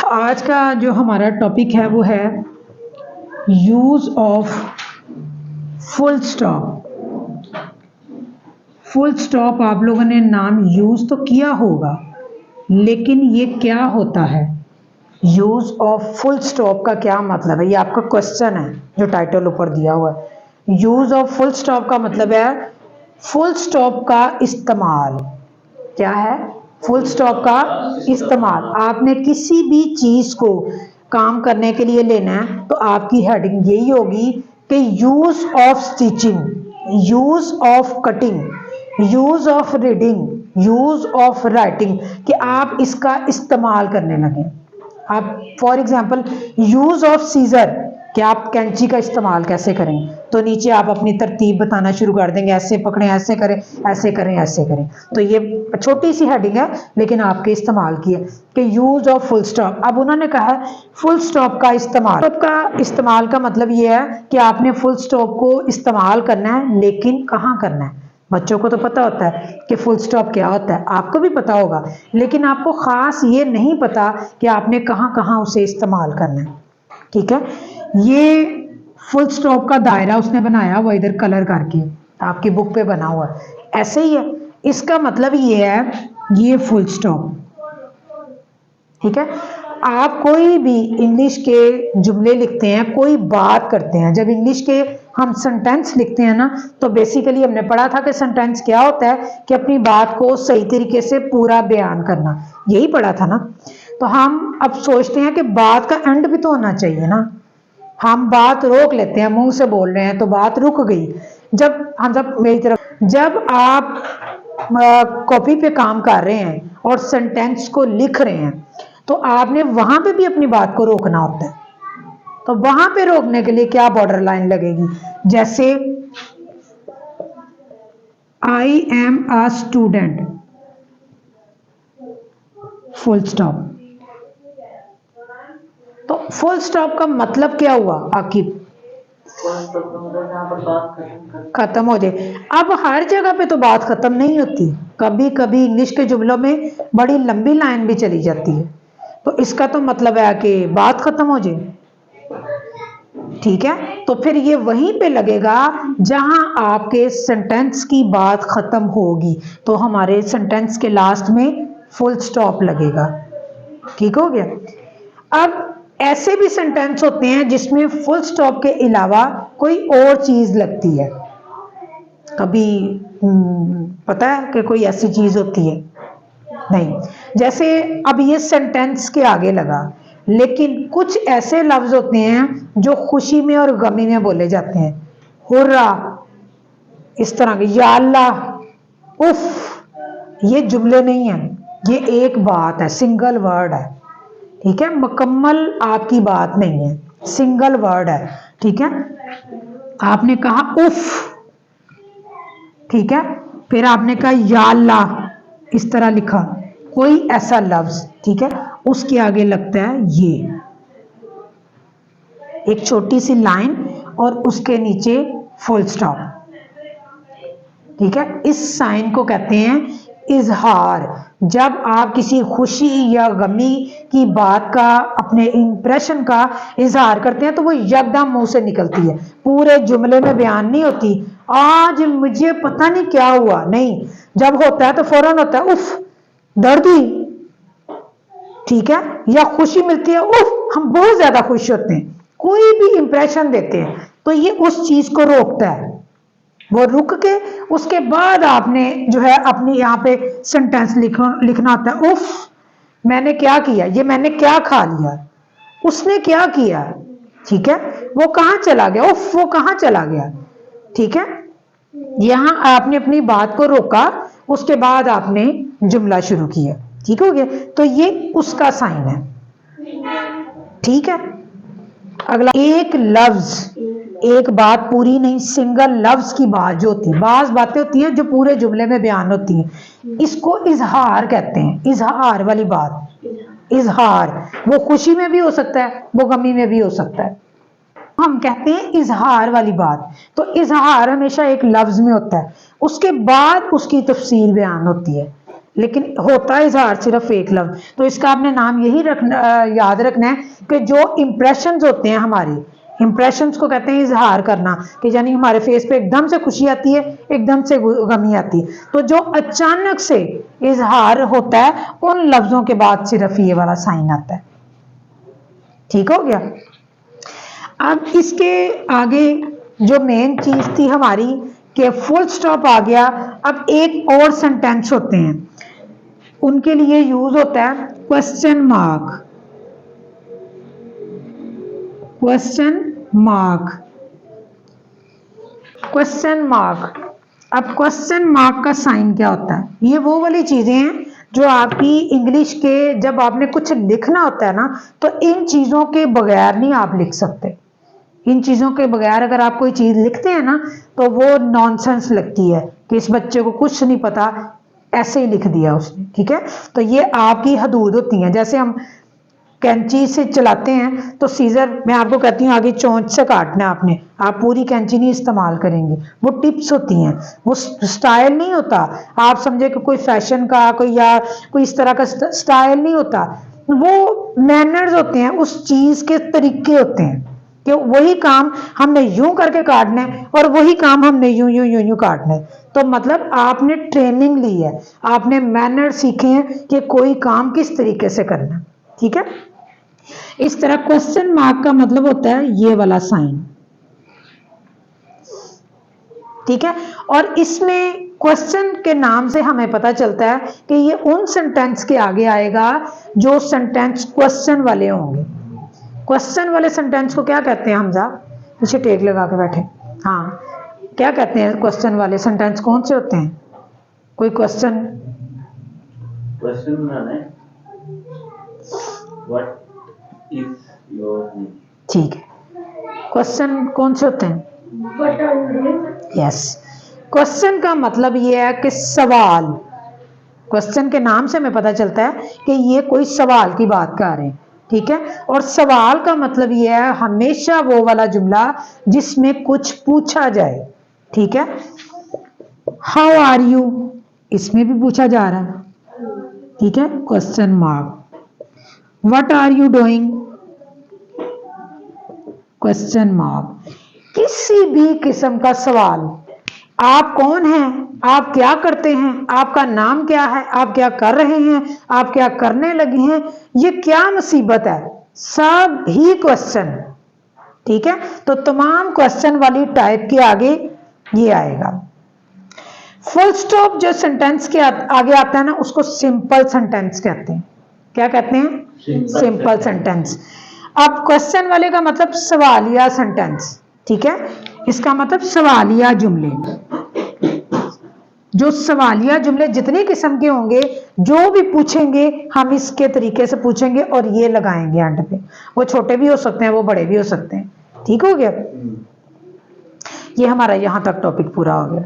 आज का जो हमारा टॉपिक है वो है use of full stop. Full stop आप लोगों ने नाम यूज तो किया होगा, लेकिन ये क्या होता है? यूज ऑफ फुल स्टॉप का क्या मतलब है? ये आपका क्वेश्चन है जो टाइटल ऊपर दिया हुआ है। यूज ऑफ फुल स्टॉप का मतलब है फुल स्टॉप का इस्तेमाल। क्या है? फुल स्टॉप का इस्तेमाल। आपने किसी भी चीज को काम करने के लिए लेना है तो आपकी हेडिंग यही होगी कि use of stitching, use of cutting, use of reading, use of writing, कि आप इसका इस्तेमाल करने लगे। आप for example use of scissor, कि आप कैंची का इस्तेमाल कैसे करें, तो नीचे आप अपनी तरतीब बताना शुरू कर देंगे, ऐसे पकड़ें, ऐसे करें, ऐसे करें, ऐसे करें। तो ये छोटी सी हेडिंग है लेकिन आपके इस्तेमाल की है कि यूज ऑफ फुल स्टॉप। अब उन्होंने कहा फुल स्टॉप का इस्तेमाल। स्टॉप का इस्तेमाल का मतलब ये है कि आपने फुल स्टॉप को इस्तेमाल करना है, लेकिन कहाँ करना है? बच्चों को तो पता होता है कि फुल स्टॉप क्या होता है, आपको भी पता होगा, लेकिन आपको खास ये नहीं पता कि आपने कहाँ कहाँ उसे इस्तेमाल करना है। ठीक है, ये फुल स्टॉप का दायरा उसने बनाया हुआ इधर कलर करके, आपकी बुक पे बना हुआ है, ऐसे ही है। इसका मतलब ये है, ये फुल स्टॉप। ठीक है, आप कोई भी इंग्लिश के जुमले लिखते हैं, कोई बात करते हैं, जब इंग्लिश के हम सेंटेंस लिखते हैं ना, तो बेसिकली हमने पढ़ा था कि सेंटेंस क्या होता है, कि अपनी बात को सही तरीके से पूरा बयान करना, यही पढ़ा था ना। तो हम अब सोचते हैं कि बात का एंड भी तो होना चाहिए ना। हम बात रोक लेते हैं, मुंह से बोल रहे हैं तो बात रुक गई। जब आप कॉपी पे काम कर रहे हैं और सेंटेंस को लिख रहे हैं, तो आपने वहां पे भी अपनी बात को रोकना होता है। तो वहां पे रोकने के लिए क्या बॉर्डर लाइन लगेगी? जैसे I am a student, full stop. तो फुल स्टॉप का मतलब क्या हुआ आकिब? खत्म हो जाए। अब हर जगह पे तो बात खत्म नहीं होती, कभी कभी इंग्लिश के जुमलों में बड़ी लंबी लाइन भी चली जाती है, तो इसका तो मतलब है कि बात खत्म हो जाए। ठीक है, तो फिर ये वहीं पे लगेगा जहां आपके सेंटेंस की बात खत्म होगी, तो हमारे सेंटेंस के लास्ट में फुल स्टॉप लगेगा। ठीक हो गया। अब ऐसे भी सेंटेंस होते हैं जिसमें फुल स्टॉप के अलावा कोई और चीज लगती है। कभी पता है कि कोई ऐसी चीज होती है? नहीं। जैसे अब ये सेंटेंस के आगे लगा, लेकिन कुछ ऐसे लफ्ज होते हैं जो खुशी में और गमी में बोले जाते हैं। हुर्रा, इस तरह के, या अल्लाह, उफ, ये जुमले नहीं है, ये एक बात है, सिंगल वर्ड है। ठीक है, मुकम्मल आपकी बात नहीं है, सिंगल वर्ड है। ठीक है, आपने कहा उफ, ठीक है, फिर आपने कहा या अल्लाह, इस तरह लिखा कोई ऐसा लफ्ज, ठीक है, उसके आगे लगता है ये एक छोटी सी लाइन और उसके नीचे फुल स्टॉप। ठीक है, इस साइन को कहते हैं इजहार। जब आप किसी खुशी या गमी की बात का, अपने इंप्रेशन का इजहार करते हैं, तो वो यकदम मुंह से निकलती है, पूरे जुमले में बयान नहीं होती। आज मुझे पता नहीं क्या हुआ, नहीं, जब होता है तो फौरन होता है उफ, दर्द हुई, ठीक है, या खुशी मिलती है, उफ, हम बहुत ज्यादा खुश होते हैं, कोई भी इंप्रेशन देते हैं, तो ये उस चीज को रोकता है। वो रुक के उसके बाद आपने जो है अपनी यहाँ पे सेंटेंस लिखना होता है। उफ, मैंने क्या किया, ये मैंने क्या खा लिया, उसने क्या किया, ठीक है, वो कहाँ चला गया, उफ, वो कहाँ चला गया। ठीक है, यहाँ आपने अपनी बात को रोका, उसके बाद आपने जुमला शुरू किया। ठीक हो गया, तो ये उसका साइन है। ठीक है, अगला, एक लफ्ज, एक बात पूरी नहीं, सिंगल लफ्ज की बात जो होती है, बाज बातें होती हैं जो पूरे जुमले में बयान होती हैं, इसको इजहार कहते हैं। इजहार वाली बात, इजहार, वो खुशी में भी हो सकता है, वो गमी में भी हो सकता है, हम कहते हैं इजहार वाली बात। तो इजहार हमेशा एक लफ्ज में होता है, उसके बाद उसकी तफसीर बयान होती है। लेकिन होता है इजहार सिर्फ एक लफ्ज। तो इसका आपने नाम यही याद रखना है कि जो इंप्रेशंस होते हैं हमारे, इंप्रेशंस को कहते हैं इजहार करना, कि यानी हमारे फेस पे एकदम से खुशी आती है, एकदम से गमी आती है। तो जो अचानक से इजहार होता है उन लफ्जों के बाद सिर्फ ये वाला साइन आता है। ठीक हो गया। अब इसके आगे जो मेन चीज थी हमारी कि फुल स्टॉप आ गया। अब एक और सेंटेंस होते हैं, उनके लिए यूज होता है question mark. Question mark, question mark. अब क्वेश्चन मार्क का साइन क्या होता है? ये वो वाली चीजें हैं जो आपकी इंग्लिश के जब आपने कुछ लिखना होता है ना, तो इन चीजों के बगैर नहीं आप लिख सकते। इन चीजों के बगैर अगर आप कोई चीज लिखते हैं ना तो वो नॉनसेंस लगती है कि इस बच्चे को कुछ नहीं पता, ऐसे ही लिख दिया उसने। ठीक है, तो ये आपकी हदूद होती हैं। जैसे हम कैंची से चलाते हैं तो सीजर, मैं आपको कहती हूँ आगे चोंच से काटना है आपने, आप पूरी कैंची नहीं इस्तेमाल करेंगे, वो टिप्स होती हैं, वो स्टाइल नहीं होता। आप समझे कि कोई फैशन का कोई या कोई इस तरह का स्टाइल नहीं होता, वो मैनर्स होते हैं, उस चीज के तरीके होते हैं कि वही काम हमने यूं करके काटना है और वही काम हमने यूं यूं यूं यूं काटना है। तो मतलब आपने ट्रेनिंग ली है, आपने मैनर सीखे हैं कि कोई काम किस तरीके से करना। ठीक है, इस तरह क्वेश्चन मार्क का मतलब होता है ये वाला साइन। ठीक है, और इसमें क्वेश्चन के नाम से हमें पता चलता है कि ये उन सेंटेंस के आगे आएगा जो सेंटेंस क्वेश्चन वाले होंगे। क्वेश्चन वाले सेंटेंस को क्या कहते हैं हमजा? पीछे टेक लगा के बैठे। हाँ, क्या कहते हैं क्वेश्चन वाले सेंटेंस? कौन से होते हैं? कोई question what is your name? ठीक है, क्वेश्चन कौन से होते हैं? यस, क्वेश्चन का मतलब ये है कि सवाल। क्वेश्चन के नाम से हमें पता चलता है कि ये कोई सवाल की बात कर रहे हैं। ठीक है, और सवाल का मतलब ये है हमेशा वो वाला जुमला जिसमें कुछ पूछा जाए। ठीक है, हाउ आर यू, इसमें भी पूछा जा रहा है। ठीक है, question mark. What are you doing, question mark. किसी भी किस्म का सवाल, आप कौन हैं, आप क्या करते हैं, आपका नाम क्या है, आप क्या कर रहे हैं, आप क्या करने लगे हैं, ये क्या मुसीबत है, सब ही क्वेश्चन। ठीक है, तो तमाम क्वेश्चन वाली टाइप के आगे ये आएगा। फुल स्टॉप जो सेंटेंस के आगे आता है ना, उसको सिंपल सेंटेंस कहते हैं। क्या कहते हैं? Simple sentence. अब क्वेश्चन वाले का मतलब सवालिया सेंटेंस। ठीक है, इसका मतलब सवालिया जुमले। जो सवालिया जुमले जितने किस्म के होंगे, जो भी पूछेंगे हम इसके तरीके से पूछेंगे और ये लगाएंगे एंड पे। वो छोटे भी हो सकते हैं, वो बड़े भी हो सकते हैं। ठीक हो गया, ये हमारा यहां तक टॉपिक पूरा हो गया।